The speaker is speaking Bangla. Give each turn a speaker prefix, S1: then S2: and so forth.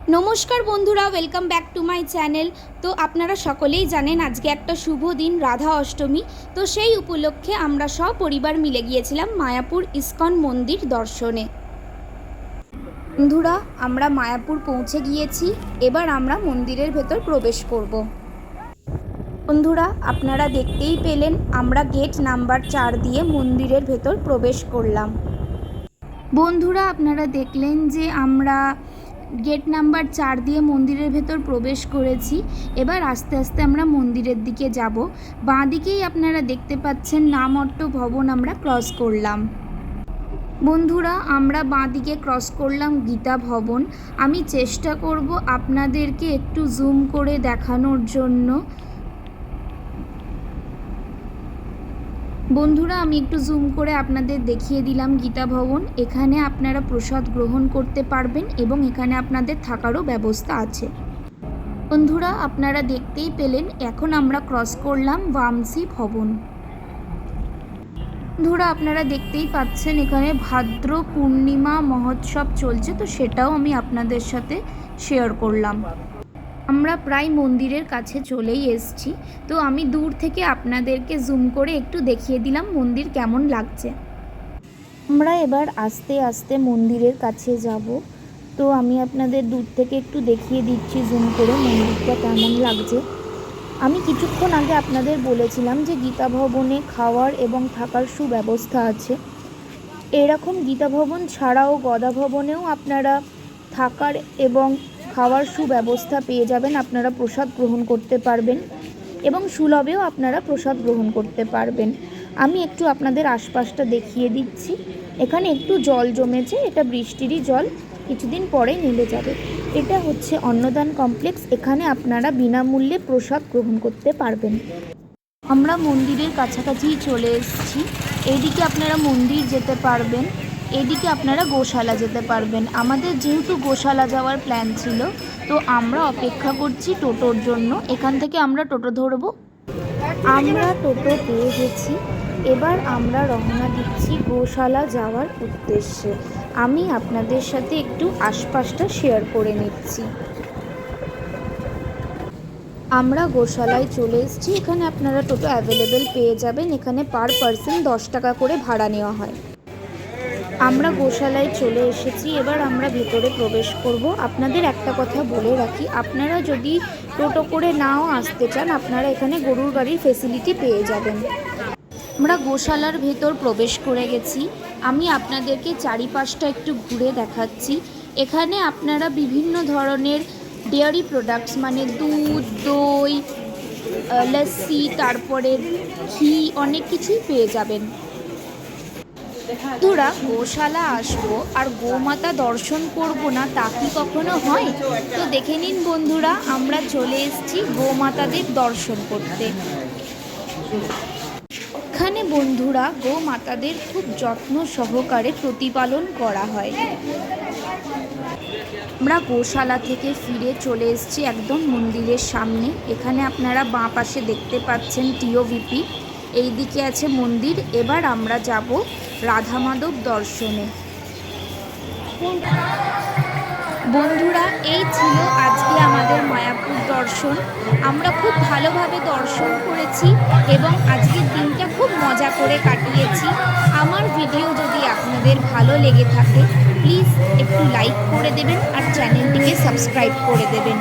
S1: নমস্কার বন্ধুরা, welcome back to my channel. তো আপনারা সকলেই জানেন আজকে একটা শুভ দিন, রাধা অষ্টমী। তো সেই উপলক্ষে আমরা সপরিবার মিলে গিয়েছিলাম মায়াপুর ইস্কন মন্দির দর্শনে। বন্ধুরা, আমরা মায়াপুর পৌঁছে গিয়েছি। এবার আমরা মন্দিরের ভেতর প্রবেশ করব। বন্ধুরা, আপনারা দেখতেই পেলেন আমরা গেট নাম্বার 4 দিয়ে মন্দিরের ভেতর প্রবেশ করলাম। বন্ধুরা, আপনারা দেখলেন যে আমরা গেট নাম্বার 4 দিয়ে মন্দিরের ভেতর প্রবেশ করেছি। এবার আস্তে আস্তে আমরা মন্দিরের দিকে যাব। বাঁ দিকেই আপনারা দেখতে পাচ্ছেন নামঅট্ট ভবন আমরা ক্রস করলাম। বন্ধুরা, আমরা বাঁ দিকে ক্রস করলাম গীতা ভবন। আমি চেষ্টা করব আপনাদেরকে একটু জুম করে দেখানোর জন্য। বন্ধুরা, আমি একটু জুম করে আপনাদের দেখিয়ে দিলাম গীতা ভবন। এখানে আপনারা প্রসাদ গ্রহণ করতে পারবেন এবং এখানে আপনাদের থাকারও ব্যবস্থা আছে। বন্ধুরা, আপনারা দেখতেই পেলেন এখন আমরা ক্রস করলাম বামসি ভবন। বন্ধুরা, আপনারা দেখতেই পাচ্ছেন এখানে ভাদ্র পূর্ণিমা মহোৎসব চলছে, তো সেটাও আমি আপনাদের সাথে শেয়ার করলাম। আমরা প্রায় মন্দিরের কাছে চলেই এসেছি। তো আমি দূর থেকে আপনাদেরকে জুম করে একটু দেখিয়ে দিলাম মন্দির কেমন লাগছে। আমরা এবার আস্তে আস্তে মন্দিরের কাছে যাব। তো আমি আপনাদের দূর থেকে একটু দেখিয়ে দিচ্ছি জুম করে মন্দিরটা কেমন লাগছে। আমি কিছুক্ষণ আগে আপনাদের বলেছিলাম যে গীতা ভবনে খাওয়ার এবং থাকার সুব্যবস্থা আছে। এরকম গীতা ভবন ছাড়াও গদা ভবনেও আপনারা থাকার এবং খাওয়ার সুব্যবস্থা পেয়ে যাবেন। আপনারা প্রসাদ গ্রহণ করতে পারবেন এবং সুলভেও আপনারা প্রসাদ গ্রহণ করতে পারবেন। আমি একটু আপনাদের আশপাশটা দেখিয়ে দিচ্ছি। এখানে একটু জল জমেছে, এটা বৃষ্টিরই জল, কিছুদিন পরে নেমে যাবে। এটা হচ্ছে অন্নদান কমপ্লেক্স। এখানে আপনারা বিনামূল্যে প্রসাদ গ্রহণ করতে পারবেন। আমরা মন্দিরের কাছাকাছি চলে এসেছি। এইদিকে আপনারা মন্দির যেতে পারবেন, এদিকে আপনারা গোশালা যেতে পারবেন। আমাদের যেহেতু গোশালা যাওয়ার প্ল্যান ছিল, তো আমরা অপেক্ষা করছি টোটোর জন্য। এখান থেকে আমরা টোটো ধরবো। আমরা টোটো পেয়ে গেছি। এবার আমরা রওনা দিচ্ছি গোশালা যাওয়ার উদ্দেশ্যে। আমি আপনাদের সাথে একটু আশপাশটা শেয়ার করে নিচ্ছি। আমরা গোশালায় চলে এসেছি। এখানে আপনারা টোটো অ্যাভেলেবেল পেয়ে যাবেন। এখানে পার পার্সন 10 টাকা করে ভাড়া নেওয়া হয়। আমরা গোশালায় চলে এসেছি। এবার আমরা ভেতরে প্রবেশ করব। আপনাদের একটা কথা বলে রাখি, আপনারা যদি টোটো করে নাও আসতে চান, আপনারা এখানে গরুর গাড়ির ফেসিলিটি পেয়ে যাবেন। আমরা গোশালার ভেতর প্রবেশ করে গেছি। আমি আপনাদেরকে চারিপাশটা একটু ঘুরে দেখাচ্ছি। এখানে আপনারা বিভিন্ন ধরনের ডেয়ারি প্রোডাক্টস মানে দুধ, দই, লস্যি, তারপরে ঘি, অনেক কিছুই পেয়ে যাবেন। বন্ধুরা, গোশালা আসবো আর গোমাতা দর্শন করব না, তা কি কখনো হয়? তো দেখে নিন বন্ধুরা, আমরা চলে এসেছি গোমাতাদের দর্শন করতে। এখানে বন্ধুরা গোমাতাদের খুব যত্ন সহকারে প্রতিপালন করা হয়। আমরা গোশালা থেকে ফিরে চলে এসেছি একদম মন্দিরের সামনে। এখানে আপনারা বাঁ পাশে দেখতে পাচ্ছেন টিওভিপি, এই দিকে আছে মন্দির। এবার আমরা যাব রাধা মাধব দর্শনে। বন্ধুরা, এই ছিল আজকে আমাদের মায়াপুর দর্শন। আমরা খুব ভালোভাবে দর্শন করেছি এবং আজকের দিনটা খুব মজা করে কাটিয়েছি। আমার ভিডিও যদি আপনাদের ভালো লেগে থাকে, প্লিজ একটু লাইক করে দেবেন আর চ্যানেলটিকে সাবস্ক্রাইব করে দেবেন।